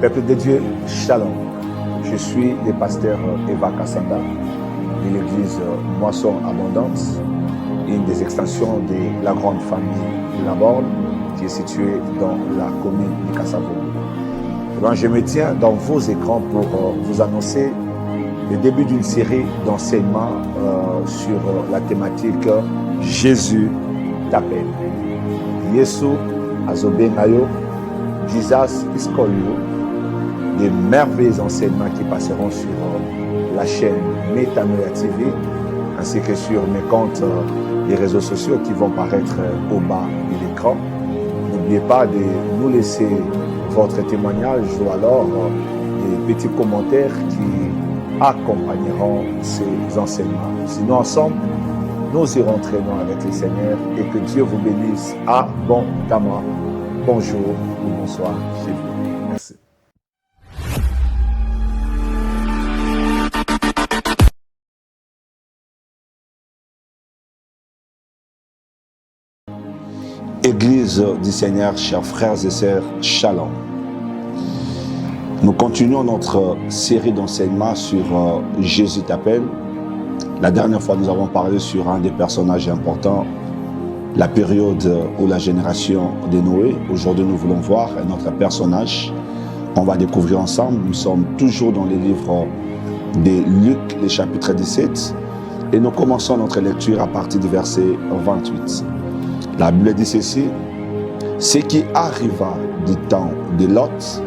Peuple de Dieu, Shalom. Je suis le pasteur Eva Kassanda de l'église Moisson Abondance, une des extensions de la grande famille de la Borne qui est située dans la commune de Kassavo. Je me tiens dans vos écrans pour vous annoncer le début d'une série d'enseignements sur la thématique Jésus t'appelle. Yesu azobengayo, Jesus is calling you. Des merveilleux enseignements qui passeront sur la chaîne Metanoia TV ainsi que sur mes comptes des réseaux sociaux qui vont paraître au bas de l'écran. N'oubliez pas de nous laisser votre témoignage ou alors des petits commentaires qui accompagneront ces enseignements. Sinon, ensemble, nous irons très loin avec le Seigneur et que Dieu vous bénisse abondamment. Bonjour ou bonsoir chez vous. Merci. Église du Seigneur, chers frères et sœurs, Shalom. Nous continuons notre série d'enseignements sur Jésus t'appelle. La dernière fois, nous avons parlé sur un des personnages importants, la période ou la génération de Noé. Aujourd'hui, nous voulons voir un autre personnage qu'on va découvrir ensemble. Nous sommes toujours dans les livres de Luc, le chapitre 17, et nous commençons notre lecture à partir du verset 28. La Bible dit ceci: ce qui arriva du temps de Lot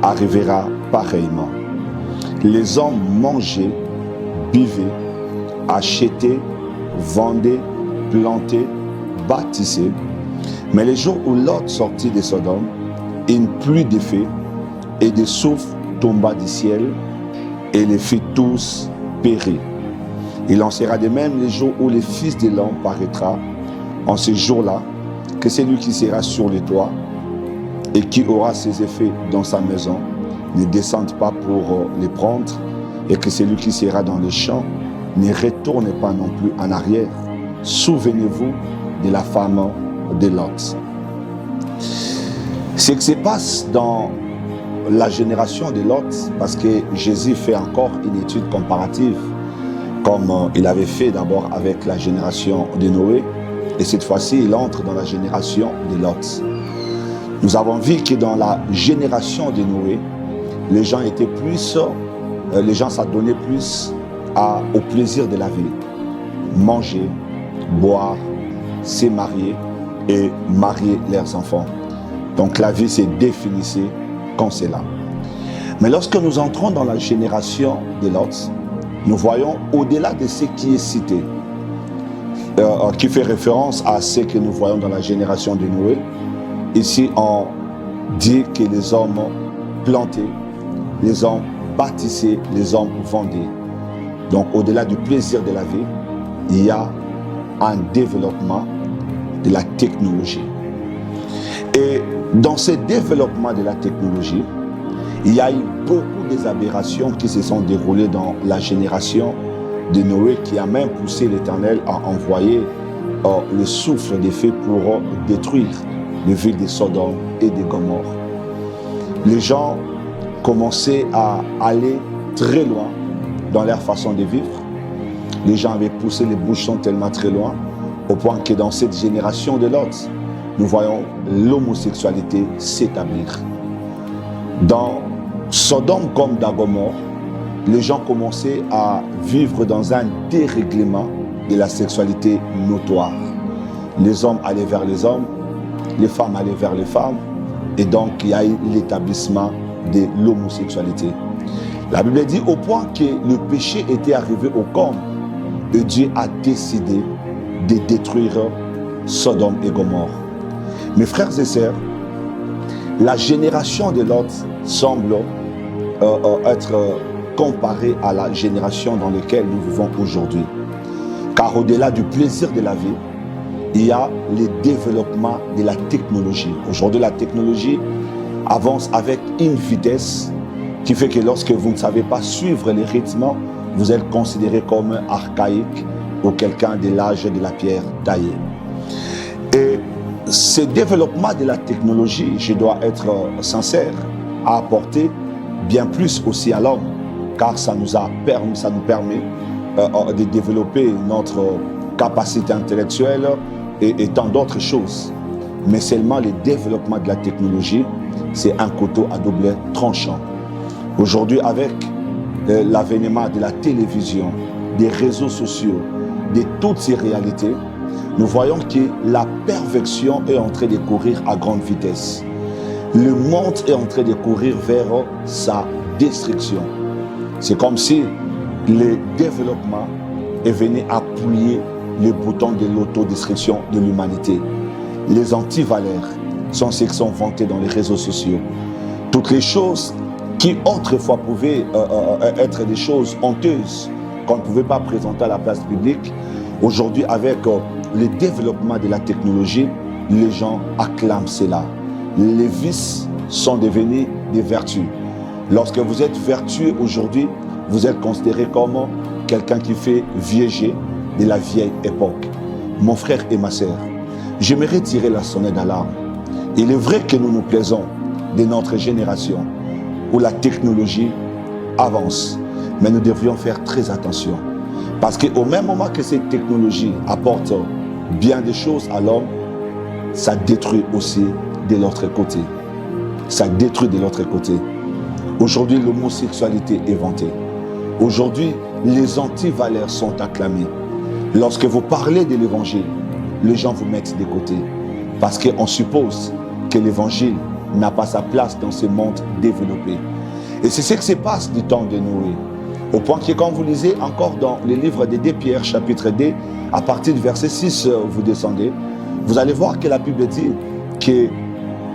arrivera pareillement. Les hommes mangeaient, buvaient, achetaient, vendaient, plantaient, bâtissaient. Mais le jour où Lot sortit de Sodome, une pluie de feu et de souffle tomba du ciel et les fit tous périr. Il en sera de même le jour où le Fils de l'homme paraîtra. En ce jour-là, que celui qui sera sur le toit et qui aura ses effets dans sa maison ne descende pas pour les prendre, et que celui qui sera dans les champs ne retourne pas non plus en arrière. Souvenez-vous de la femme de Lot. Ce qui se passe dans la génération de Lot, parce que Jésus fait encore une étude comparative, comme il avait fait d'abord avec la génération de Noé, et cette fois-ci, il entre dans la génération de Lot. Nous avons vu que dans la génération de Noé, les gens s'adonnaient plus au plaisir de la vie. Manger, boire, se marier et marier leurs enfants. Donc la vie se définissait comme cela. Mais lorsque nous entrons dans la génération de Lot, nous voyons au-delà de ce qui est cité, qui fait référence à ce que nous voyons dans la génération de Noé. Ici, on dit que les hommes plantaient, les hommes bâtissaient, les hommes vendaient. Donc, au-delà du plaisir de la vie, il y a un développement de la technologie. Et dans ce développement de la technologie, il y a eu beaucoup des aberrations qui se sont déroulées dans la génération de Noé, qui a même poussé l'Éternel à envoyer le souffle des feux pour détruire les villes de Sodome et de Gomorrhe. Les gens commençaient à aller très loin dans leur façon de vivre. Les gens avaient poussé les bouchons tellement très loin, au point que dans cette génération de Lot, nous voyons l'homosexualité s'établir. Dans Sodome comme dans Gomorrhe, les gens commençaient à vivre dans un dérèglement de la sexualité notoire. Les hommes allaient vers les hommes, les femmes allaient vers les femmes, et donc il y a eu l'établissement de l'homosexualité. La Bible dit au point que le péché était arrivé au comble, et Dieu a décidé de détruire Sodome et Gomorrhe. Mes frères et sœurs, la génération de Lot semble être comparée à la génération dans laquelle nous vivons aujourd'hui. Car au-delà du plaisir de la vie, il y a le développement de la technologie. Aujourd'hui, la technologie avance avec une vitesse qui fait que lorsque vous ne savez pas suivre les rythmes, vous êtes considéré comme archaïque ou quelqu'un de l'âge de la pierre taillée. Et ce développement de la technologie, je dois être sincère a apporté bien plus aussi à l'homme, car ça nous permet de développer notre capacité intellectuelle et tant d'autres choses. Mais seulement le développement de la technologie, c'est un couteau à double tranchant. Aujourd'hui, avec l'avènement de la télévision, des réseaux sociaux, de toutes ces réalités, nous voyons que la perversion est en train de courir à grande vitesse. Le monde est en train de courir vers sa destruction. C'est comme si le développement est venu appuyer le bouton de l'autodestruction de l'humanité. Les antivaleurs sont ceux qui sont vantés dans les réseaux sociaux. Toutes les choses qui autrefois pouvaient être des choses honteuses, qu'on ne pouvait pas présenter à la place publique, aujourd'hui avec le développement de la technologie, les gens acclament cela. Les vices sont devenus des vertus. Lorsque vous êtes vertueux aujourd'hui, vous êtes considéré comme quelqu'un qui fait viéger de la vieille époque. Mon frère et ma sœur, j'aimerais tirer la sonnette d'alarme. Il est vrai que nous nous plaisons de notre génération où la technologie avance, mais nous devrions faire très attention. Parce qu'au même moment que cette technologie apporte bien des choses à l'homme, ça détruit aussi de l'autre côté. Ça détruit de l'autre côté. Aujourd'hui, l'homosexualité est vantée. Aujourd'hui, les antivaleurs sont acclamés. Lorsque vous parlez de l'évangile, les gens vous mettent de côté. Parce qu'on suppose que l'évangile n'a pas sa place dans ce monde développé. Et c'est ce qui se passe du temps de Noé. Au point que quand vous lisez encore dans le livre de 2 Pierre, chapitre 2, à partir du verset 6, vous descendez, vous allez voir que la Bible dit que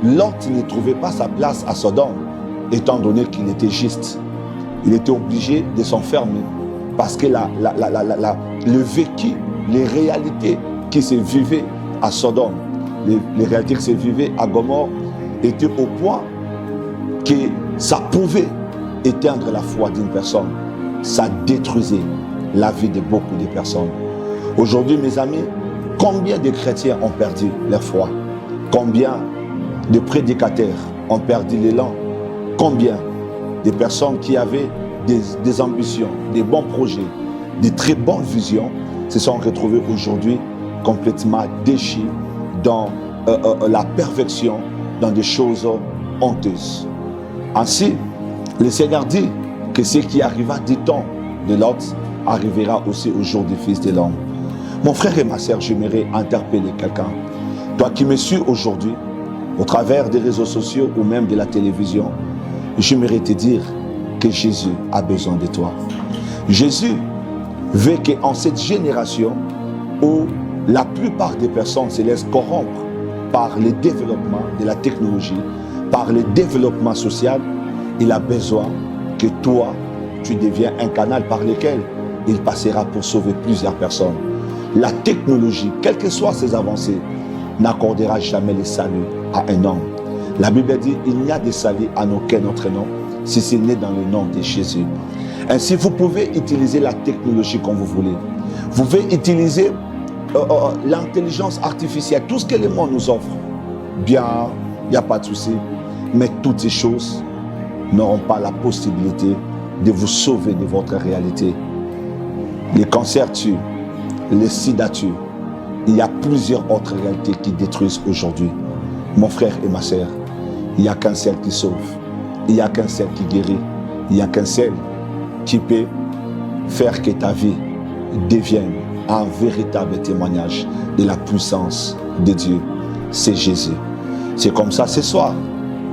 Lot ne trouvait pas sa place à Sodome, étant donné qu'il était juste. Il était obligé de s'enfermer parce que le vécu, les réalités qui se vivaient à Sodome, les réalités qui se vivaient à Gomorrhe étaient au point que ça pouvait éteindre la foi d'une personne. Ça détruisait la vie de beaucoup de personnes. Aujourd'hui, mes amis, combien de chrétiens ont perdu leur foi? Combien de prédicateurs ont perdu l'élan? Combien de personnes qui avaient des ambitions, des bons projets, des très bonnes visions se sont retrouvées aujourd'hui complètement déchirées dans la perfection, dans des choses honteuses. Ainsi, le Seigneur dit que ce qui arriva du temps de Lot arrivera aussi au jour du Fils de l'homme. Mon frère et ma sœur, j'aimerais interpeller quelqu'un. Toi qui me suis aujourd'hui, au travers des réseaux sociaux ou même de la télévision, j'aimerais te dire que Jésus a besoin de toi. Jésus veut qu'en cette génération où la plupart des personnes se laissent corrompre par le développement de la technologie, par le développement social, il a besoin que toi, tu deviens un canal par lequel il passera pour sauver plusieurs personnes. La technologie, quelles que soient ses avancées, n'accordera jamais le salut à un homme. La Bible dit, il n'y a de salut en aucun autre nom, si ce n'est dans le nom de Jésus. Ainsi, vous pouvez utiliser la technologie comme vous voulez. Vous pouvez utiliser l'intelligence artificielle, tout ce que le monde nous offre. Bien, il n'y a pas de souci. Mais toutes ces choses n'auront pas la possibilité de vous sauver de votre réalité. Les cancers tuent, les sida tuent. Il y a plusieurs autres réalités qui détruisent aujourd'hui. Mon frère et ma sœur, il n'y a qu'un seul qui sauve. Il n'y a qu'un seul qui guérit. Il n'y a qu'un seul qui peut faire que ta vie devienne un véritable témoignage de la puissance de Dieu. C'est Jésus. C'est comme ça ce soir,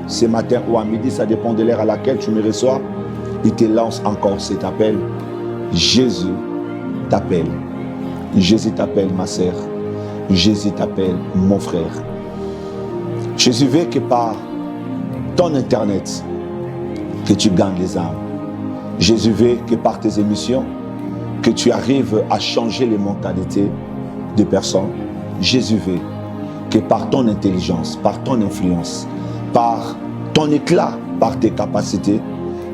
ce matin ou à midi, ça dépend de l'heure à laquelle tu me reçois. Il te lance encore cet appel. Jésus t'appelle. Jésus t'appelle, ma sœur. Jésus t'appelle, mon frère. Jésus veut que par ton Internet, que tu gagnes les âmes. Jésus veut que par tes émissions, que tu arrives à changer les mentalités des personnes. Jésus veut que par ton intelligence, par ton influence, par ton éclat, par tes capacités,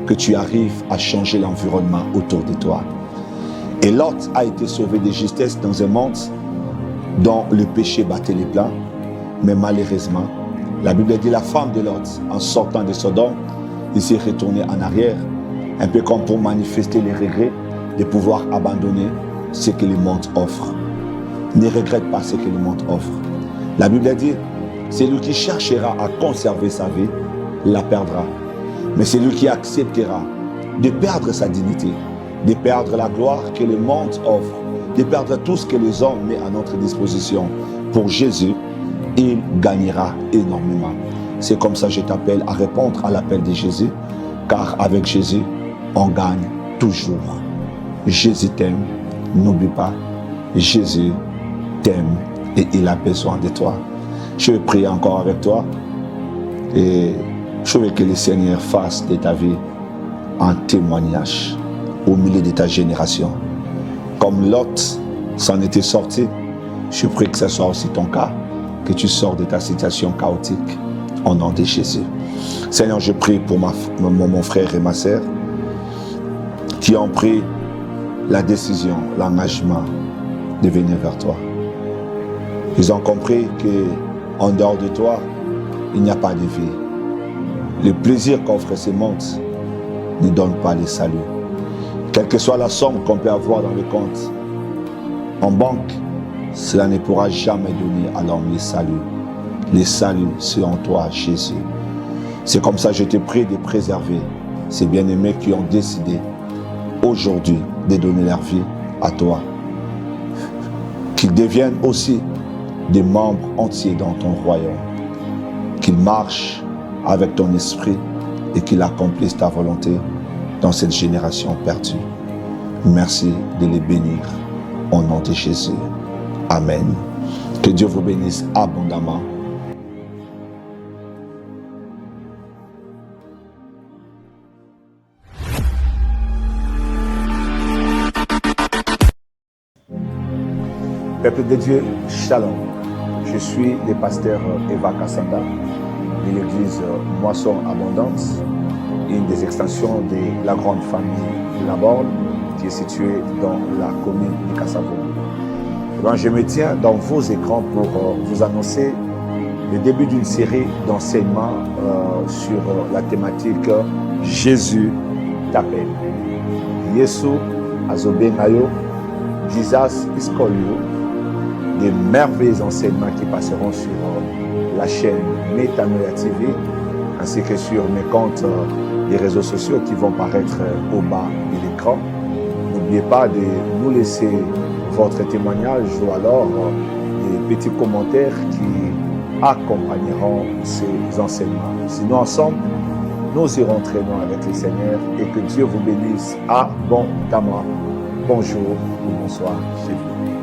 que tu arrives à changer l'environnement autour de toi. Et Lot a été sauvé de justesse dans un monde dont le péché battait les plans. Mais malheureusement, la Bible dit la femme de Lot, en sortant de Sodome, de se retourner en arrière, un peu comme pour manifester les regrets de pouvoir abandonner ce que le monde offre. Ne regrette pas ce que le monde offre. La Bible dit, celui qui cherchera à conserver sa vie, la perdra. Mais celui qui acceptera de perdre sa dignité, de perdre la gloire que le monde offre, de perdre tout ce que les hommes mettent à notre disposition pour Jésus, il gagnera énormément. C'est comme ça que je t'appelle à répondre à l'appel de Jésus, car avec Jésus, on gagne toujours. Jésus t'aime, n'oublie pas, Jésus t'aime et il a besoin de toi. Je vais prier encore avec toi et je veux que le Seigneur fasse de ta vie un témoignage au milieu de ta génération. Comme Lot s'en était sorti, je prie que ce soit aussi ton cas, que tu sors de ta situation chaotique au nom de Jésus. Seigneur, je prie pour mon frère et ma sœur qui ont pris la décision, l'engagement de venir vers toi. Ils ont compris qu'en dehors de toi, il n'y a pas de vie. Le plaisir qu'offre ce monde ne donne pas le salut. Quelle que soit la somme qu'on peut avoir dans le compte, en banque, cela ne pourra jamais donner à l'homme le salut. Le salut, c'est en toi, Jésus. C'est comme ça que je te prie de préserver ces bien-aimés qui ont décidé aujourd'hui de donner leur vie à toi. Qu'ils deviennent aussi des membres entiers dans ton royaume. Qu'ils marchent avec ton esprit et qu'ils accomplissent ta volonté dans cette génération perdue. Merci de les bénir au nom de Jésus. Amen. Que Dieu vous bénisse abondamment. Peuple de Dieu, Shalom. Je suis le pasteur Eva Kassanda de l'église Moisson Abondance, une des extensions de la grande famille de la Borne qui est située dans la commune de Kassavo. Je me tiens dans vos écrans pour vous annoncer le début d'une série d'enseignements sur la thématique Jésus t'appelle. Yesu azobengayo, Jesus is calling you. Des merveilleux enseignements qui passeront sur la chaîne Metanoia TV ainsi que sur mes comptes des réseaux sociaux qui vont paraître au bas de l'écran. N'oubliez pas de nous laisser votre témoignage ou alors des petits commentaires qui accompagneront ces enseignements. Sinon, ensemble, nous irons très loin avec le Seigneur et que Dieu vous bénisse abondamment. Bonjour ou bonsoir chez vous.